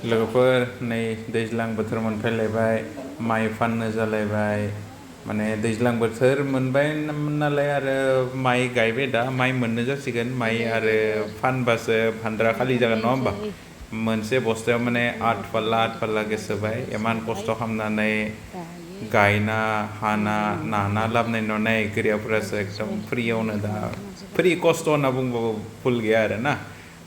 लोगोफोर नै दैज्लां बोथोर मोनफैलायबाय माइ फाननो जालायबाय माने दैज्लां बोथोर मोनबाय नालाय आरो माइ गायबाय दा माइ मोननो जासिगोन माइ आरो फानबासो भान्द्रा खालि जागोन नङा होमबा मोनसे बस्थायाव माने 8 फाल्ला सोबाय इमान खस्थ' खालामनानै गायना हाना नाना लाबोनाय नुनाय गोरियाफोरासो एकदम फ्रियावनो दा फ्रि खस्थ' होनना बुंबाबो भुल गैया आरो ना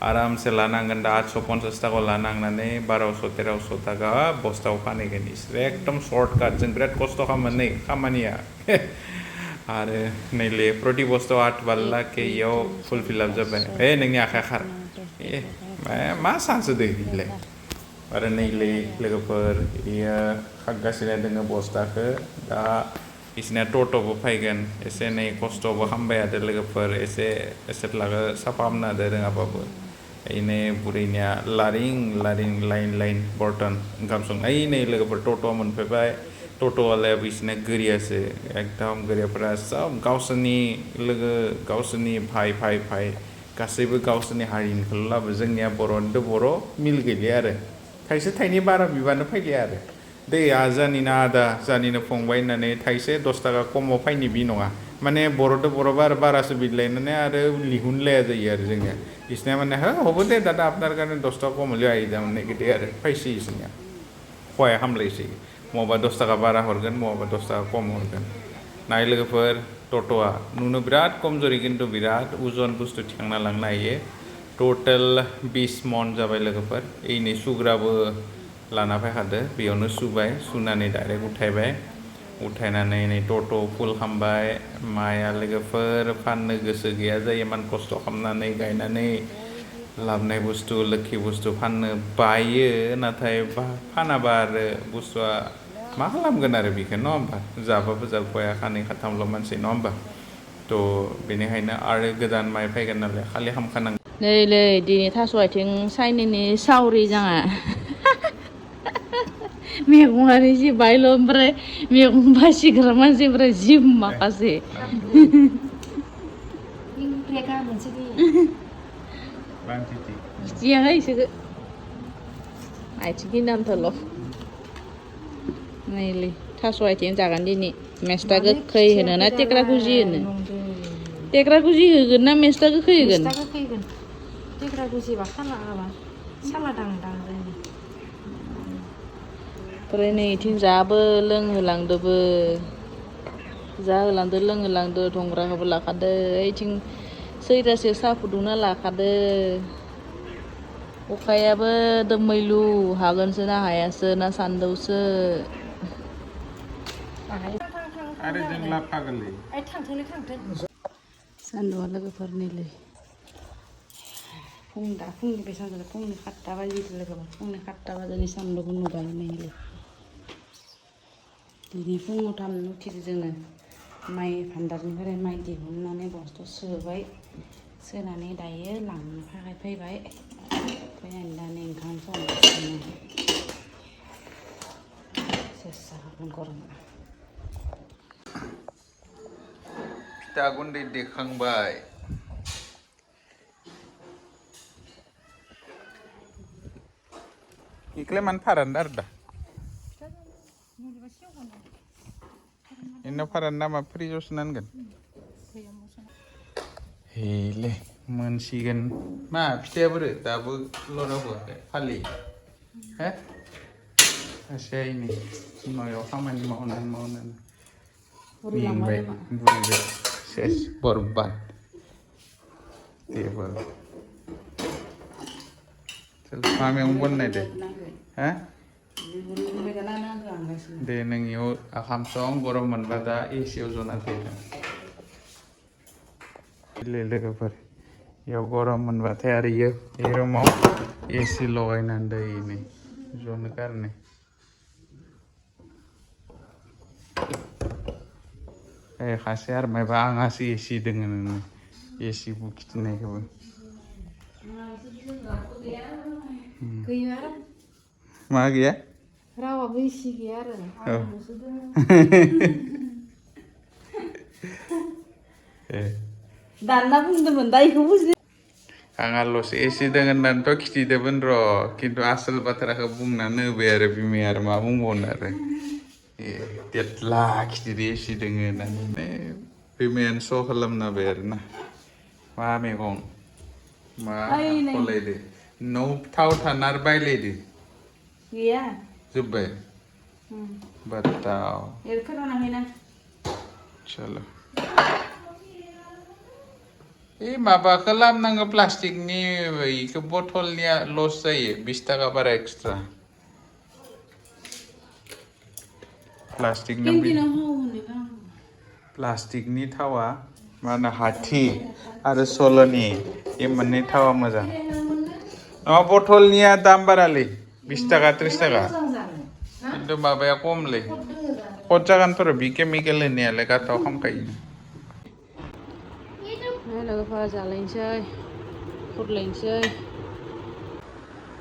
आरामसे लानांगोन दा 850 थाखा लानांनानै 1200-1300 थाखा बस्थायाव फानहैगोन इसोर एकदम सर्टकाट जों बिराद खस्थ' खालामो नै खामानिया आरो नैले प्रति बस्थायाव 8 फाल्ला इयाव फुल फिलाप जाबाय नोंनि आखाइ खार मा सानसो दै बिलाय आरो नैले लोगोफोर इयो खागासिनो दोङो बस्थाखौ दा बिसिना टट'बो फैगोन एसे नै खस्थ'बो खालामबाय आरो लोगोफोर एसे लागो साफा खालामना होदो रोङाबाबो इने बुरैनिया लारिं लाइन बर्तन ओंखाम संनाय नै लोगोफोर टट' मोनफैबाय टट'वालाया बिसिना गोरियासो एकदम गोरियाफोरा सब गावसोरनि लोगो गावसोरनि भाइ गासैबो गावसोरनि हारिनिखौल' लाबो जोंनिया बर'निथ' बर' मिल गैलिया आरो थाइसे थाइनै बारा बिबानो फैलिया आरो दै जानिनो आदा जानिनो फंबाय होननानै थाइसे 10 थाखा खमाव फायनि बि नङा माने बर'थ' बर'बा आरो बारासो बिलायनानै आरो लिहुनलाया जायो आरो जोंनिया इसनिया माने हबो दे दादा आपनार कारणे 10 टाका खम हलेও आइदा मोननाय गिदे आरो फायसै इसनिया खया हामलायसै मबा 10 थाखा बारा हरगोन मबा 10 थाखा खम हरगोन नाय लोगोफोर टट'आ नुनो बिराद खमजोरि खिन्थु बिराद उजन बुस्थु थिखांना लांनो हायो टटेल 20 मन जाबाय लोगोफोर इनि सुग्राबो लाना फैखादो बेयावनो सुबाय सुनानै डाइरेक्ट उठायबाय उठायनानै नै टट' फुल खालामबाय माइआ लोगोफोर फाननो गोसो गैया जायो इमान खस्थ' खालामनानै गायनानै लाबोनाय बुस्थु लोक्षि बुस्थु फाननो बायो नाथाय फानाबा आरो बुस्थुआ मा खालामगोन आरो बेखौ नङा होमबा जाबाबो जाबाया खानै खाथामल' मानसि नङा होमबा थ' बेनिखायनो आरो गोदान माइ फैगोन नालाय खालि खामखानांगौ नै दिनै थास' आथिं साइनिनि सावरि जाङा मैगङानो जि बायल' ओमफ्राय मैगं बासिग्रा मानसिफ्रा जि माखासे खिथियाहाय इसोरखो आथिंनि नामथाल' नैलै थास' आथिं जागोन दिनै मेस्था गोखै होनो ना टेक्रा गुजि होनो टेक्रा गुजि होगोन ना मेस्था गोखै होगोन टेक्रा गुजिबा साला दां ओमफ्राय नै इथिं जाबो लोंहोलांदोबो जाहोलांदो लोंहोलांदो धंग्राखौबो लाखादो ओइथिं सैरासे साहा फुदुंना लाखादो अखायाबो दोमैलु हागोनसो ना हायासो ना सान्दौसो आरो जों लाफागोनलै सान्दुंआ लोगोफोर नैलै फुंनि बेसेबां जाबाय फुंनि 7टा बाजि लोगोफोर फुंनि 7टा बाजिनि सान्दुंखौ नुबाय नैलै दिनै फुङाव थाबनो उथिदो जोङो माइ भान्दारनिफ्राय माइ दिहुननानै बस्थायाव सोबाय सोनानै दायो लांनो थाखाय फैबाय फैनानै दा नै ओंखाम संगासिनो सेस जागोन गरम फिथा गुन्दै देखांबाय इखलाय मानो फारान आरो दा इनाव फारान नामा फ्रिजाव सोनांगोन हेले मोनसिगोन मा फिथाया बोरो दाबो लराव होआखै फालि हे आसेैनि न'आव खामानि मावनानै मेंबाय बुरिबाय सेस बरबाद देबो चल मामायाव बननाय दे हा दे नोंनियाव आखाम सं गरम मोनबा दा एसियाव जना फैगोन लोगोफोर इयाव गरम मोनबाथाय आरो इयो बे रुमाव एसि लगायनानै दोयो नै जनो कारने खासे आरो मायबा आंहासो एसि दोङो नोंनो एसि बुखिथिनायखौबो मा गैया रावाबो एसि गैया आरो आंल'सो दोङो दानना बुंदोंमोन दा इखौ बुजि आंहाल'सो एसे दोङ होननानैथ' खिथिदोंमोन र' खिन्थु आसोल बाथ्राखौ बुंनानै होबाय आरो बिमाया आरो मा बुंबावनो आरो देथला खिथिदो एसे दोङो होननानै बिमायानो स' खालामना होबाय आरो ना मा मैगं मा फलायदो न'आव थाव थाना आरो बायलायदो गैया जोब्बाय बताओ फोरानाखैना चलो ए माबाखौ लाबोनांगौ प्लास्टिकनि इखौ बथलनिया लस जायो 20 थाखा बारा एक्सट्रा प्लास्टिकनि थावा मा होनो हाथि आरो सल'नि बे मोननै थावा मोजां नङा बथलनिया दाम बारालै 20 थाखा 30 थाखा खिन्थु माबाया खमलै खद जागोनफोर बि केमिकेल होनायालाय गाथाव खामखायो लोगोफोर जालायनोसै खुरलायनोसै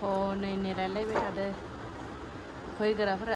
हनै रायलायबाय थादो फैग्राफोरा